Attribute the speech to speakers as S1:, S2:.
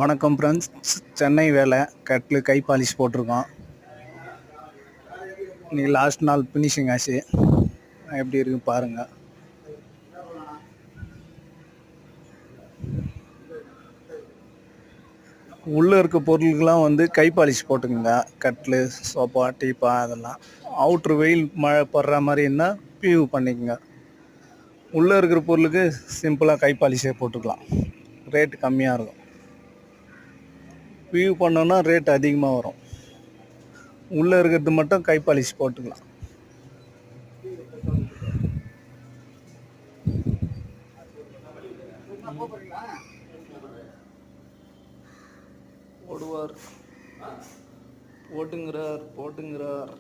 S1: வணக்கம் ஃப்ரெண்ட்ஸ். சென்னை வேலை கட்லு கை பாலிஷ் போட்டிருக்கோம். இன்னைக்கு லாஸ்ட் நாள் ஃபினிஷிங் ஆச்சு. எப்படி இருக்கு பாருங்கள். உள்ளே இருக்க பொருளுக்கெல்லாம் கை பாலிஷ் போட்டுக்குங்க. கட்லு, சோஃபா, டீப்பா அதெல்லாம். அவுட்ரு வெயில் மழை படுற மாதிரி இருந்தால் பியூ பண்ணிக்கோங்க. உள்ளே இருக்கிற பொருளுக்கு சிம்பிளாக கை பாலிஷே போட்டுக்கலாம். ரேட்டு கம்மியாக இருக்கும். பியூ பண்ணோன்னா ரேட் அதிகமாக வரும். உள்ளே இருக்கிறது மட்டும் கை பாலிஷ் போட்டுக்கலாம். போடுவார், போட்டுங்கிறார்.